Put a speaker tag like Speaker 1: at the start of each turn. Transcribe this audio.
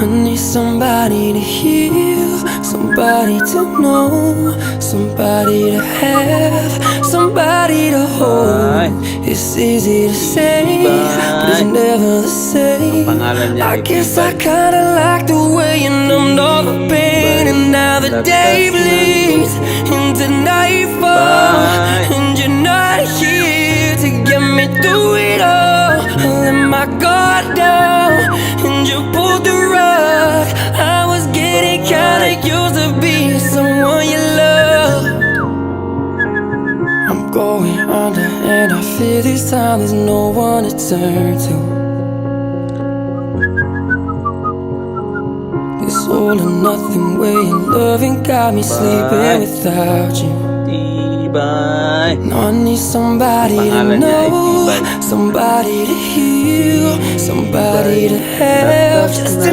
Speaker 1: I need somebody to heal, somebody to know, somebody to have, somebody to hold. It's easy to say, but it's never the same. I guess I kinda like the way you numbed all the pain. And now the day bleeds into nightfall, and you're not here to get me through it all. I let my guard down, and you pulled the rug. I was getting kinda used to being someone you love. I'm going under, and I fear this time there's no one to turn to. This all or nothing way of loving got me sleeping without you. Now I need somebody to know, somebody to heal, somebody to have, just to